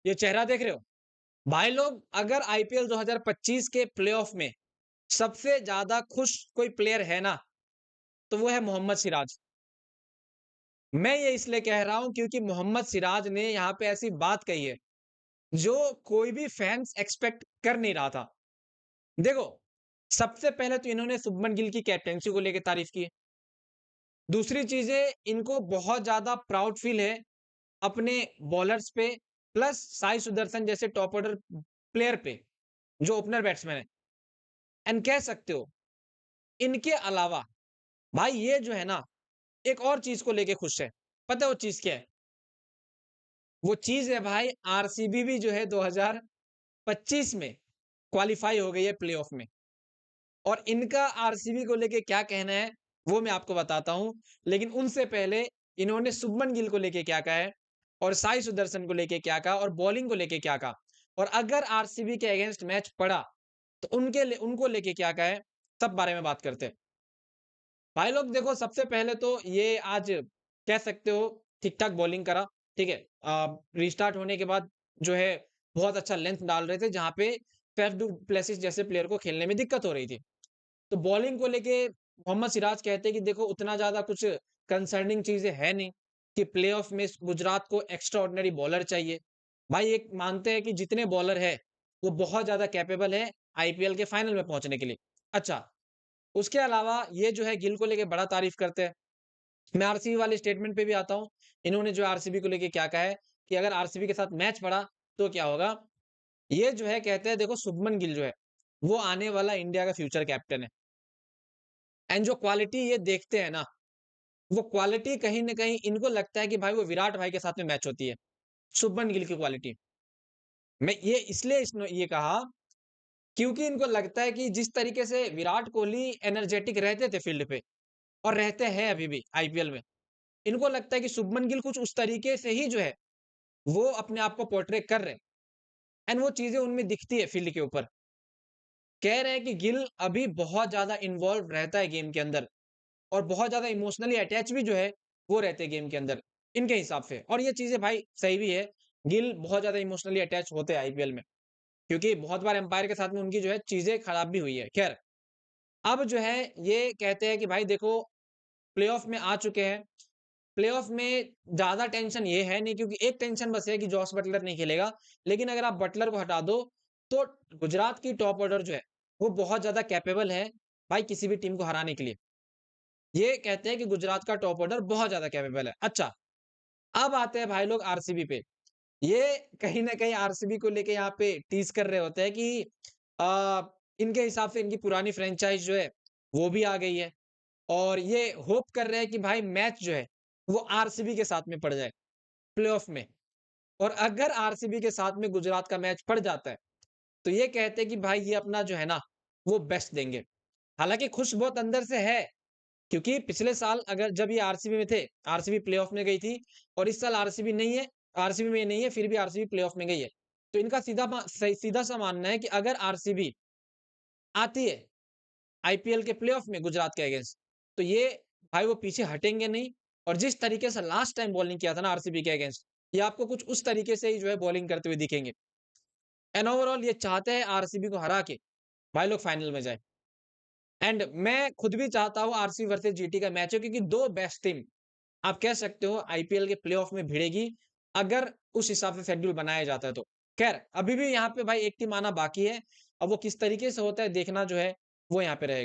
ये चेहरा देख रहे हो? भाई लोग, अगर आईपीएल 2025 के प्लेऑफ में सबसे ज्यादा खुश कोई प्लेयर है ना, तो वो है मोहम्मद सिराज। मैं ये इसलिए कह रहा हूं क्योंकि मोहम्मद सिराज ने यहाँ पे ऐसी बात कही है जो कोई भी फैंस एक्सपेक्ट कर नहीं रहा था। देखो, सबसे पहले तो इन्होंने शुभमन गिल की कैप्टेंसी को लेकर तारीफ की है। दूसरी चीजें, इनको बहुत ज्यादा प्राउड फील है अपने बॉलर्स पे, प्लस साई सुदर्शन जैसे टॉप ऑर्डर प्लेयर पे, जो ओपनर बैट्समैन है। एंड कह सकते हो, इनके अलावा भाई ये जो है ना, एक और चीज को लेके खुश है। पता है वो चीज क्या है? वो चीज है भाई, आरसीबी भी जो है 2025 में क्वालिफाई हो गई है प्लेऑफ में। और इनका आरसीबी को लेके क्या कहना है, वो मैं आपको बताता हूं। लेकिन उनसे पहले इन्होंने शुभमन गिल को लेके क्या कहा है, और साई सुदर्शन को लेके क्या कहा, और बॉलिंग को लेके क्या कहा, और अगर आरसीबी के अगेंस्ट मैच पड़ा तो उनको लेके क्या कहा है, सब बारे में बात करते हैं। भाई लोग देखो, सबसे पहले तो ये आज कह सकते हो ठीक ठाक बॉलिंग करा। ठीक है, रिस्टार्ट होने के बाद जो है बहुत अच्छा लेंथ डाल रहे थे, जहां पे फेफ डू प्लेसिस जैसे प्लेयर को खेलने में दिक्कत हो रही थी। तो बॉलिंग को लेके मोहम्मद सिराज कहते हैं कि देखो, उतना ज्यादा कुछ कंसर्निंग चीजें है नहीं कि प्लेऑफ में गुजरात को एक्स्ट्रा ऑर्डिनरी बॉलर चाहिए। भाई एक मानते हैं कि जितने बॉलर है वो बहुत ज्यादा कैपेबल है आईपीएल के फाइनल में पहुंचने के लिए। अच्छा, उसके अलावा ये जो है गिल को लेके बड़ा तारीफ करते हैं। मैं आरसीबी वाले स्टेटमेंट पे भी आता हूँ। इन्होंने जो आरसीबी को लेके क्या कहा है कि अगर आरसीबी के साथ मैच पड़ा तो क्या होगा। ये जो है कहते हैं, देखो शुभमन गिल जो है वो आने वाला इंडिया का फ्यूचर कैप्टन है। एंड जो क्वालिटी ये देखते हैं ना, वो क्वालिटी कहीं ना कहीं इनको लगता है कि भाई वो विराट भाई के साथ में मैच होती है, शुभमन गिल की क्वालिटी। मैं ये इसलिए ये कहा क्योंकि इनको लगता है कि जिस तरीके से विराट कोहली एनर्जेटिक रहते थे फील्ड पे, और रहते हैं अभी भी आईपीएल में, इनको लगता है कि शुभमन गिल कुछ उस तरीके से ही जो है वो अपने आप को पोर्ट्रे कर रहे हैं। एंड वो चीजें उनमें दिखती है फील्ड के ऊपर। कह रहे हैं कि गिल अभी बहुत ज्यादा इन्वॉल्व रहता है गेम के अंदर, और बहुत ज्यादा इमोशनली अटैच भी जो है वो रहते हैं गेम के अंदर, इनके हिसाब से। और ये चीजें भाई सही भी है, गिल बहुत ज्यादा इमोशनली अटैच होते हैं आईपीएल में, क्योंकि बहुत बार एम्पायर के साथ में उनकी जो है चीजें खराब भी हुई है। खैर, अब जो है ये कहते हैं कि भाई देखो, प्लेऑफ में आ चुके हैं। प्लेऑफ में ज्यादा टेंशन ये है नहीं, क्योंकि एक टेंशन बस है कि जॉस बटलर नहीं खेलेगा। लेकिन अगर आप बटलर को हटा दो तो गुजरात की टॉप ऑर्डर जो है वो बहुत ज्यादा कैपेबल है भाई, किसी भी टीम को हराने के लिए। ये कहते हैं कि गुजरात का टॉप ऑर्डर बहुत ज्यादा कैपेबल है। अच्छा, अब आते हैं भाई लोग आरसीबी पे। ये कहीं ना कहीं आरसीबी को लेके यहाँ पे टीज कर रहे होते हैं कि आ, इनके हिसाब से इनकी पुरानी फ्रेंचाइज जो है वो भी आ गई है, और ये होप कर रहे हैं कि भाई मैच जो है वो आरसीबी के साथ में पड़ जाए प्लेऑफ में। और अगर आरसीबी के साथ में गुजरात का मैच पड़ जाता है तो ये कहते हैं कि भाई ये अपना जो है ना वो बेस्ट देंगे। हालांकि खुश बहुत अंदर से है, क्योंकि पिछले साल अगर जब ये आरसीबी में थे, आरसीबी प्लेऑफ में गई थी, और इस साल आरसीबी नहीं है, आरसीबी में नहीं है, फिर भी आरसीबी प्लेऑफ में गई है। तो इनका सीधा सा मानना है कि अगर आरसीबी आती है आईपीएल के प्लेऑफ में गुजरात के अगेंस्ट, तो ये भाई वो पीछे हटेंगे नहीं। और जिस तरीके से लास्ट टाइम बॉलिंग किया था ना आरसीबी के अगेंस्ट, ये आपको कुछ उस तरीके से ही जो है बॉलिंग करते हुए दिखेंगे। एंड ओवरऑल ये चाहते हैं आरसीबी को हरा के भाई लोग फाइनल में जाए। एंड मैं खुद भी चाहता हूँ आरसीबी वर्सेस जीटी का मैच हो, क्योंकि दो बेस्ट टीम आप कह सकते हो आईपीएल के प्लेऑफ में भिड़ेगी, अगर उस हिसाब से शेड्यूल बनाया जाता है तो। खैर, अभी भी यहाँ पे भाई एक टीम आना बाकी है। अब वो किस तरीके से होता है देखना जो है वो यहाँ पे रहेगा।